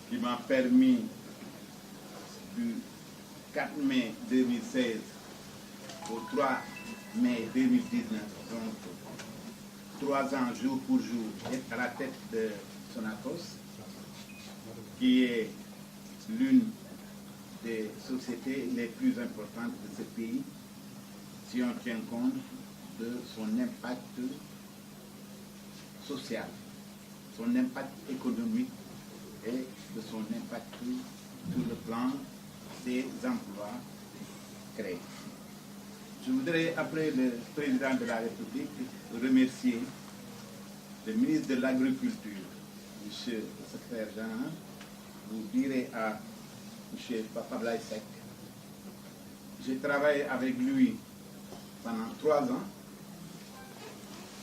qui m'a permis du 4 mai 2016 au 3 mai 2019, donc 3 ans jour pour jour, être à la tête de Sonacos, qui est l'une des sociétés les plus importantes de ce pays, si on tient compte de son impact social, son impact économique et de son impact sur le plan des emplois créés. Je voudrais, après le président de la République, remercier le ministre de l'Agriculture, M. le secrétaire général. Vous direz à M. Papa Blaïsek. J'ai travaillé avec lui pendant 3 ans.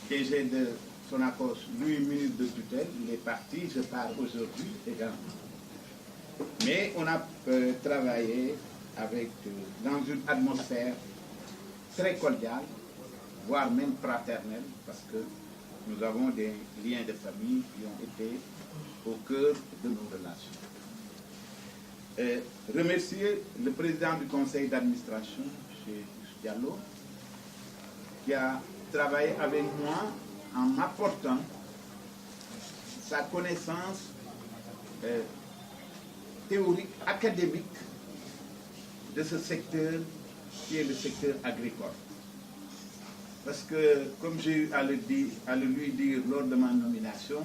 DG de Sonacos, lui, ministre de tutelle, il est parti, je pars aujourd'hui également. Mais on a travaillé avec, dans une atmosphère très cordiale, voire même fraternelle, parce que nous avons des liens de famille qui ont été au cœur de nos relations. Remercier le président du conseil d'administration, M. Diallo, qui a travaillé avec moi en m'apportant sa connaissance théorique, académique de ce secteur qui est le secteur agricole. Parce que, comme j'ai eu à le lui dire lors de ma nomination,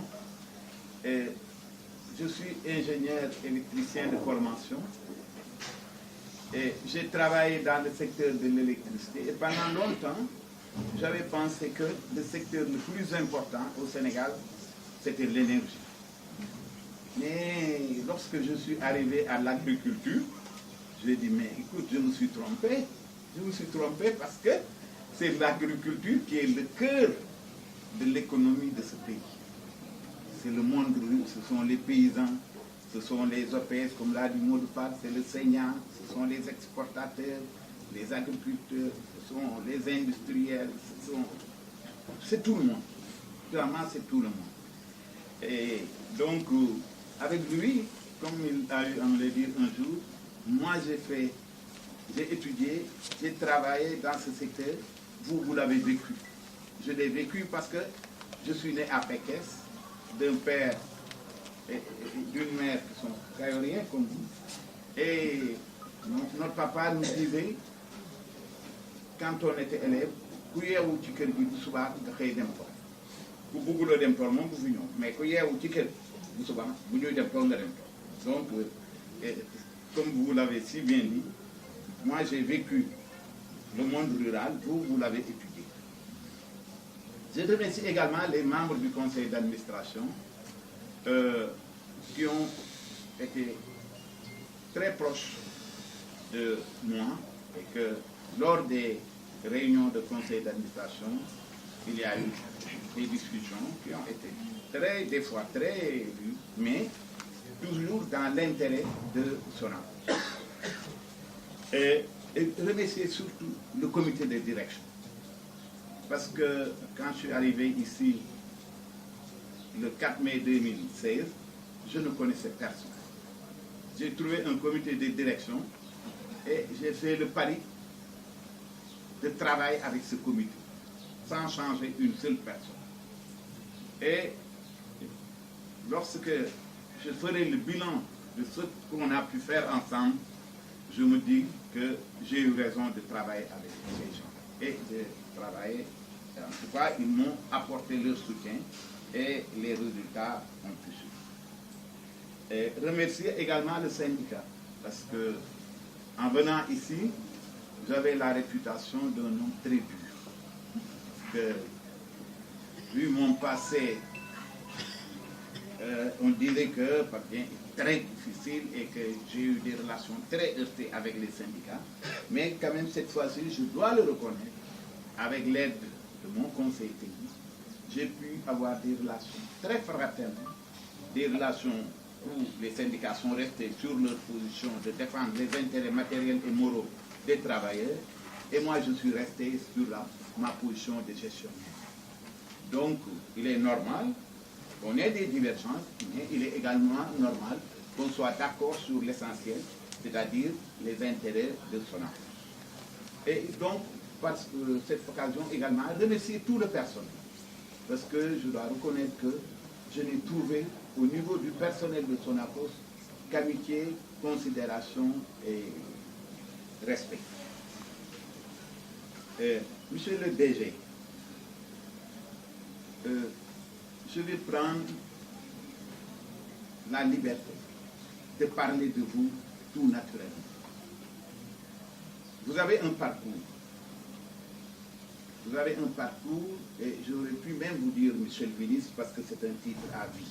je suis ingénieur électricien de formation et j'ai travaillé dans le secteur de l'électricité. Et pendant longtemps, j'avais pensé que le secteur le plus important au Sénégal, c'était l'énergie. Mais lorsque je suis arrivé à l'agriculture, j'ai dit, mais écoute, je me suis trompé. Je me suis trompé parce que c'est l'agriculture qui est le cœur de l'économie de ce pays. C'est le monde rural, ce sont les paysans, ce sont les OPS, comme l'a dit Maud Fall, c'est le saignant, ce sont les exportateurs, les agriculteurs, ce sont les industriels, c'est tout le monde. Vraiment, c'est tout le monde. Et donc, avec lui, comme il a eu à me le dire un jour, moi j'ai étudié, j'ai travaillé dans ce secteur, vous l'avez vécu. Je l'ai vécu parce que je suis né à Pékès, d'un père et d'une mère qui sont caïriens comme vous. Et notre papa nous disait, quand on était élève, ku yeewu ci kër gi bu subaa nga xëy dem tool ku bëgguloo dem tool moom bu fi ñëw mais ku yeewu ci kër bu subaa bu ñuy dem tool nga dem tool. Donc, comme vous l'avez si bien dit, moi j'ai vécu le monde rural, vous l'avez étudié. Je remercie également les membres du conseil d'administration qui ont été très proches de moi et que lors des réunions de conseil d'administration, il y a eu des discussions qui ont été des fois très rudes, mais toujours dans l'intérêt de Sonacos. Et remercier surtout le comité de direction. Parce que quand je suis arrivé ici le 4 mai 2016, je ne connaissais personne. J'ai trouvé un comité de direction et j'ai fait le pari de travailler avec ce comité, sans changer une seule personne. Et lorsque je ferai le bilan de ce qu'on a pu faire ensemble, je me dis que j'ai eu raison de travailler avec ces gens et de travailler. En tout cas, ils m'ont apporté leur soutien et les résultats ont pu suivre. Et remercier également le syndicat parce que en venant ici, j'avais la réputation d'un homme très dur. Que, vu mon passé, on dirait que bien, très difficile et que j'ai eu des relations très heurtées avec les syndicats. Mais quand même, cette fois-ci, je dois le reconnaître, avec l'aide de mon conseil technique, j'ai pu avoir des relations très fraternelles, des relations où les syndicats sont restés sur leur position de défendre les intérêts matériels et moraux des travailleurs, et moi je suis resté sur ma position de gestionnaire. Donc, il est normal qu'on ait des divergences, mais il est également normal qu'on soit d'accord sur l'essentiel, c'est-à-dire les intérêts de Sonacos. Et donc, par cette occasion également, remercier tout le personnel. Parce que je dois reconnaître que je n'ai trouvé au niveau du personnel de Sonacos qu'amitié, considération et respect. Monsieur le DG, je vais prendre la liberté de parler de vous tout naturellement. Vous avez un parcours. Vous avez un parcours, et j'aurais pu même vous dire, monsieur le ministre, parce que c'est un titre à vie.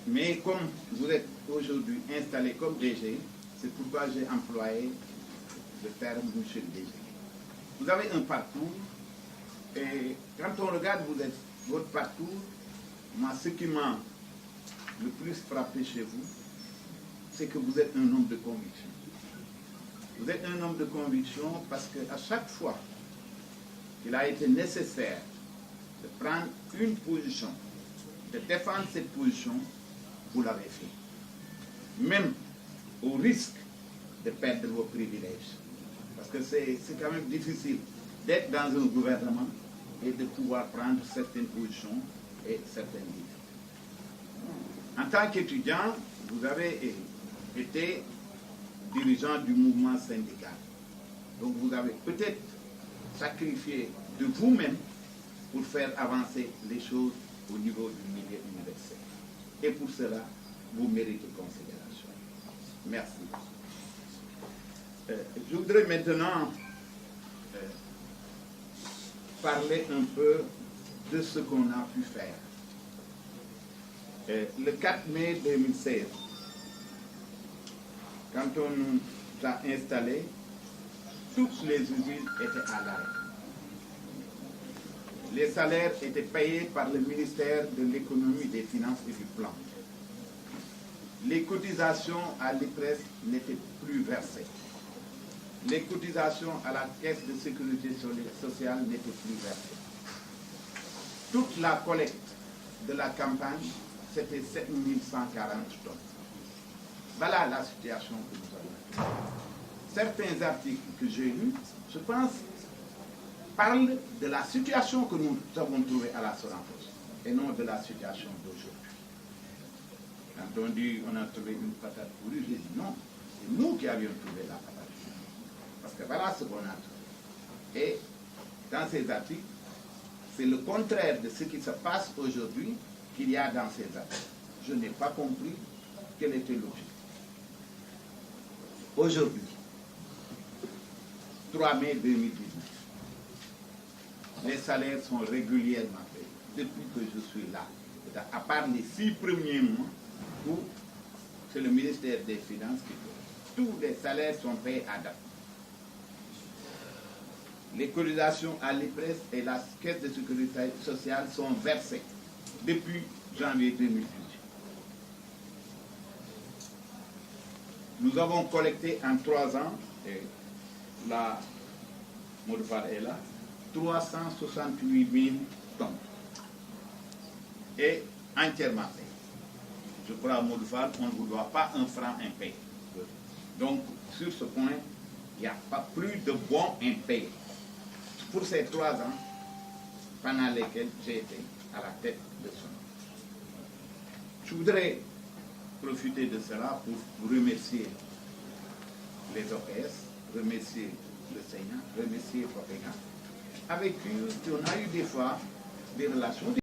Mais comme vous êtes aujourd'hui installé comme DG, c'est pourquoi j'ai employé le terme monsieur le DG. Vous avez un parcours, et quand on regarde votre parcours, moi, ce qui m'a le plus frappé chez vous, c'est que vous êtes un homme de conviction. Vous êtes un homme de conviction parce qu'à chaque fois qu'il a été nécessaire de prendre une position, de défendre cette position, vous l'avez fait. Même au risque de perdre vos privilèges. Parce que c'est quand même difficile d'être dans un gouvernement et de pouvoir prendre certaines positions et certaines idées. En tant qu'étudiant, vous avez été dirigeant du mouvement syndical. Donc vous avez peut-être sacrifié de vous-même pour faire avancer les choses au niveau du milieu universel. Et pour cela, vous méritez considération. Merci. Je voudrais maintenant parler un peu de ce qu'on a pu faire. Le 4 mai 2016, quand on nous a installés, toutes les usines étaient à l'arrêt. Les salaires étaient payés par le ministère de l'économie, des finances et du plan. Les cotisations à l'IPRES n'étaient plus versées. Les cotisations à la caisse de sécurité sociale n'étaient plus versées. Toute la collecte de la campagne, c'était 7140 tonnes. Voilà la situation que nous avons. Certains articles que j'ai lus, je pense, parlent de la situation que nous avons trouvée à la Sonacos et non de la situation d'aujourd'hui. Quand on dit on a trouvé une patate pourrie, je dis non, c'est nous qui avions trouvé la patate pourrie. Parce que voilà ce qu'on a trouvé. Et dans ces articles, c'est le contraire de ce qui se passe aujourd'hui qu'il y a dans ces articles. Je n'ai pas compris quel était l'objectif. Aujourd'hui, 3 mai 2019, les salaires sont régulièrement payés depuis que je suis là. À part les 6 premiers mois où c'est le ministère des Finances qui paye. Tous les salaires sont payés à date. Les cotisations à l'IPRES et la caisse de sécurité sociale sont versées depuis janvier 2018. Nous avons collecté en 3 ans, et la Modfar est là, 368 000 tonnes. Et entièrement payé. Je crois à Modfar, on ne vous doit pas un franc impayé. Donc, sur ce point, il n'y a pas plus de bons impayés. Pour ces 3 ans, pendant lesquels j'ai été à la tête de son. Je voudrais profiter de cela pour remercier les OPS, remercier le Sénat, remercier Popéga, avec qui on a eu des fois des relations